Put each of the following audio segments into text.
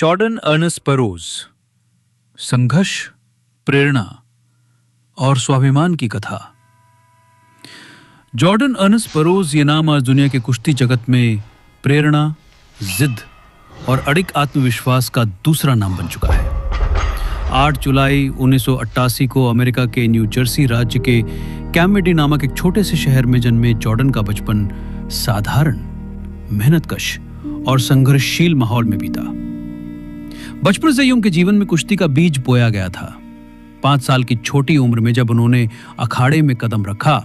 Jordan Ernest बरोज, संघर्ष, प्रेरणा और स्वाभिमान की कथा। जॉर्डन अर्नेस्ट बरोज ये नाम आज दुनिया के कुश्ती जगत में प्रेरणा, जिद और अडिग आत्मविश्वास का दूसरा नाम बन चुका है। 8 जुलाई 1988 को अमेरिका के न्यू जर्सी राज्य के कैमडी नामक एक छोटे से शहर में जन्मे जॉर्डन का बचपन साधारण, मेहनतकश और संघर्षशील माहौल में बीता। बचपन से ही उनके जीवन में कुश्ती का बीज बोया गया था। 5 साल की छोटी उम्र में जब उन्होंने अखाड़े में कदम रखा,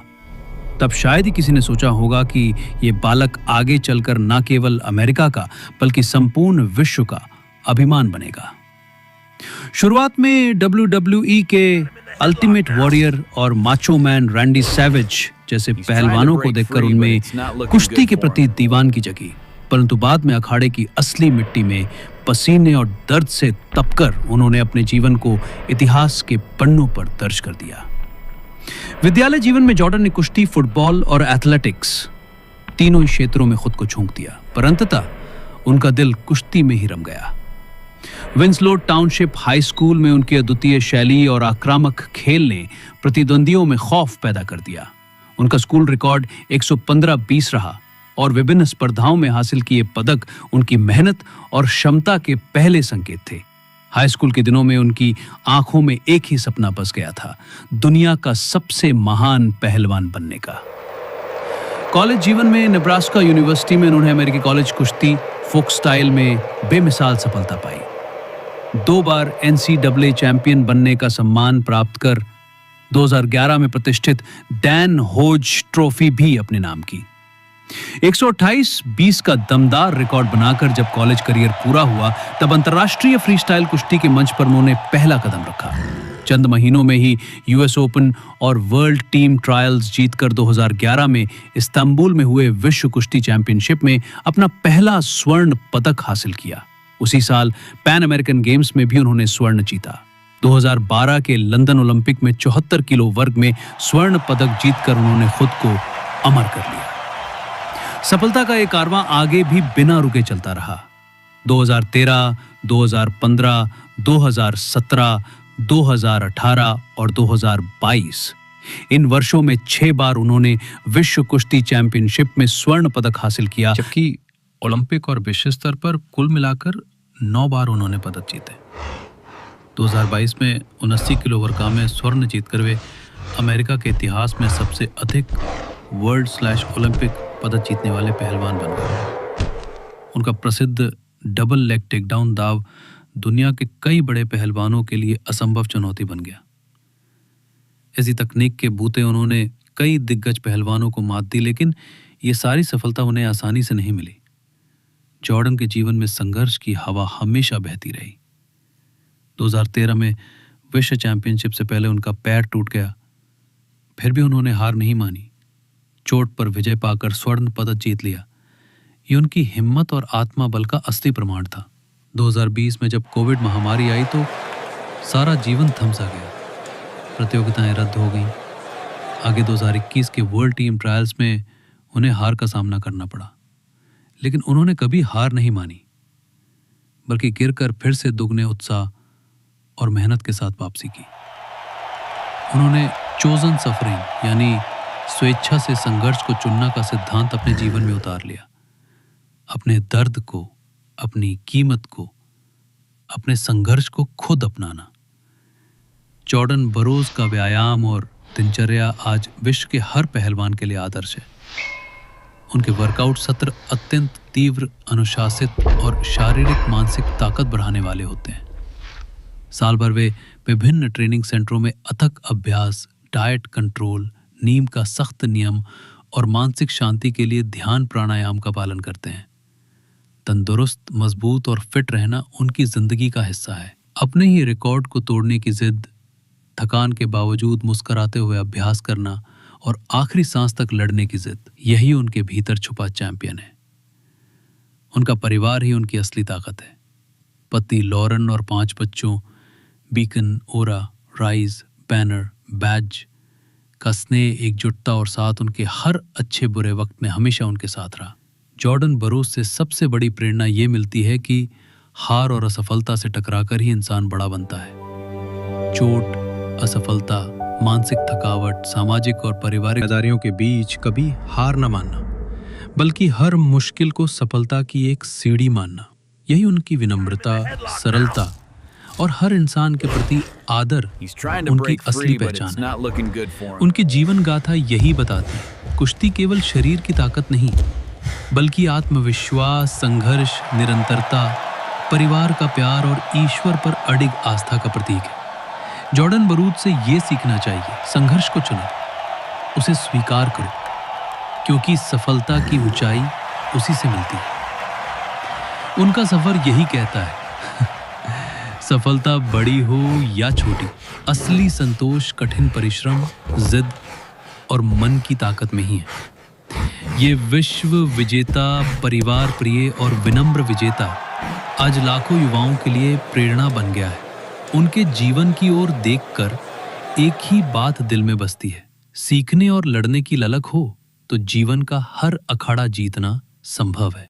तब शायद ही किसी ने सोचा होगा कि ये बालक आगे चलकर न केवल अमेरिका का बल्कि संपूर्ण विश्व का अभिमान बनेगा। शुरुआत में WWE के अल्टीमेट वॉरियर और माचो मैन रैंडी सैवेज जैसे पहलवानों को देखकर उनमें कुश्ती के प्रति दीवानगी जगी, परंतु बाद में अखाड़े की असली मिट्टी में पसीने और दर्द से तपकर उन्होंने अपने जीवन को इतिहास के पन्नों पर दर्ज कर दिया। विद्यालय जीवन में जॉर्डन ने कुश्ती, फुटबॉल और एथलेटिक्स तीनों ही क्षेत्रों में खुद को झोंक दिया, पर अंततः उनका दिल कुश्ती में ही रम गया। विंसलो टाउनशिप हाई स्कूल में उनकी अद्वितीय शैली और आक्रामक खेल ने प्रतिद्वंदियों में खौफ पैदा कर दिया। उनका स्कूल रिकॉर्ड 115-20 रहा और विभिन्न स्पर्धाओं में हासिल किए पदक उनकी मेहनत और क्षमता के पहले संकेत थे। हाई स्कूल के दिनों में उनकी आंखों में एक ही सपना बस गया था, दुनिया का सबसे महान पहलवान बनने का। कॉलेज जीवन में नेब्रास्का यूनिवर्सिटी में उन्होंने अमेरिकी कॉलेज कुश्ती फोक स्टाइल में बेमिसाल सफलता पाई। 2 बार NCAA चैंपियन बनने का सम्मान प्राप्त कर 2011 में प्रतिष्ठित डैन होज ट्रॉफी भी अपने नाम की। 128-20 का दमदार रिकॉर्ड बनाकर जब कॉलेज करियर पूरा हुआ, तब अंतर्राष्ट्रीय फ्रीस्टाइल कुश्ती के मंच पर उन्होंने पहला कदम रखा। चंद महीनों में ही US ओपन और वर्ल्ड टीम ट्रायल्स जीतकर 2011 में इस्तांबुल में हुए विश्व कुश्ती चैंपियनशिप में अपना पहला स्वर्ण पदक हासिल किया। उसी साल पैन अमेरिकन गेम्स में भी उन्होंने स्वर्ण जीता। 2012 के लंदन ओलंपिक में 74 किलो वर्ग में स्वर्ण पदक जीतकर उन्होंने खुद को अमर कर लिया। सफलता का ये कारवां आगे भी बिना रुके चलता रहा। 2013, 2015, 2017, 2018 और 2022 इन वर्षों में 6 बार उन्होंने विश्व कुश्ती चैंपियनशिप में स्वर्ण पदक हासिल किया, जबकि ओलंपिक और विश्व स्तर पर कुल मिलाकर 9 बार उन्होंने पदक जीते। 2022 में 79 किलो वर्ग में स्वर्ण जीतकर वे अमेरिका के इतिहास में सबसे अधिक वर्ल्ड/ओलंपिक पदक जीतने वाले पहलवान बन गए। उनका प्रसिद्ध डबल लेग टेकडाउन दाव दुनिया के कई बड़े पहलवानों के लिए असंभव चुनौती बन गया। इसी तकनीक के बूते उन्होंने कई दिग्गज पहलवानों को मात दी, लेकिन ये सारी सफलता उन्हें आसानी से नहीं मिली। जॉर्डन के जीवन में संघर्ष की हवा हमेशा बहती रही। 2013 में विश्व चैंपियनशिप से पहले उनका पैर टूट गया, फिर भी उन्होंने हार नहीं मानी। चोट पर विजय पाकर स्वर्ण पदक जीत लिया। ये उनकी हिम्मत और आत्मा बल का असली प्रमाण था। 2020 में जब कोविड महामारी आई तो सारा जीवन थम सा गया। प्रतियोगिताएं रद्द हो गईं। आगे 2021 के वर्ल्ड टीम ट्रायल्स में उन्हें हार का सामना करना पड़ा, लेकिन उन्होंने कभी हार नहीं मानी, बल्कि गिरकर फिर से दुगने उत्साह और मेहनत के साथ वापसी की। उन्होंने चोजन सफरिंग यानी स्वेच्छा से संघर्ष को चुनना का सिद्धांत अपने जीवन में उतार लिया। अपने दर्द को, अपनी कीमत को, अपने संघर्ष को खुद अपनाना। जॉर्डन बरोज का व्यायाम और दिनचर्या आज विश्व के हर पहलवान के लिए आदर्श है। उनके वर्कआउट सत्र अत्यंत तीव्र, अनुशासित और शारीरिक मानसिक ताकत बढ़ाने वाले होते हैं। साल भर वे विभिन्न ट्रेनिंग सेंटरों में अथक अभ्यास, डाइट कंट्रोल, नींद का सख्त नियम और मानसिक शांति के लिए ध्यान प्राणायाम का पालन करते हैं। तंदुरुस्त, मजबूत और फिट रहना उनकी जिंदगी का हिस्सा है। अपने ही रिकॉर्ड को तोड़ने की जिद, थकान के बावजूद मुस्कुराते हुए अभ्यास करना और आखिरी सांस तक लड़ने की जिद, यही उनके भीतर छुपा चैंपियन है। उनका परिवार ही उनकी असली ताकत है। पति लॉरेन और 5 बच्चों बीकन, ओरा, राइज, बैनर, बैज का स्नेह, एकजुटता और साथ उनके हर अच्छे बुरे वक्त में हमेशा उनके साथ रहा। जॉर्डन बरोज से सबसे बड़ी प्रेरणा ये मिलती है कि हार और असफलता से टकराकर ही इंसान बड़ा बनता है। चोट, असफलता, मानसिक थकावट, सामाजिक और पारिवारिक जिम्मेदारियों के बीच कभी हार न मानना, बल्कि हर मुश्किल को सफलता की एक सीढ़ी मानना, यही उनकी विनम्रता, सरलता और हर इंसान के प्रति आदर उनकी असली पहचान है। उनकी जीवन गाथा यही बताती है, कुश्ती केवल शरीर की ताकत नहीं, बल्कि आत्मविश्वास, संघर्ष, निरंतरता, परिवार का प्यार और ईश्वर पर अडिग आस्था का प्रतीक है। जॉर्डन बरूद से ये सीखना चाहिए, संघर्ष को चुनो, उसे स्वीकार करो, क्योंकि सफलता की ऊंचाई उसी से मिलती है। उनका सफर यही कहता है, सफलता बड़ी हो या छोटी, असली संतोष कठिन परिश्रम, जिद और मन की ताकत में ही है। ये विश्व विजेता, परिवार प्रिय और विनम्र विजेता आज लाखों युवाओं के लिए प्रेरणा बन गया है। उनके जीवन की ओर देखकर एक ही बात दिल में बसती है, सीखने और लड़ने की ललक हो तो जीवन का हर अखाड़ा जीतना संभव है।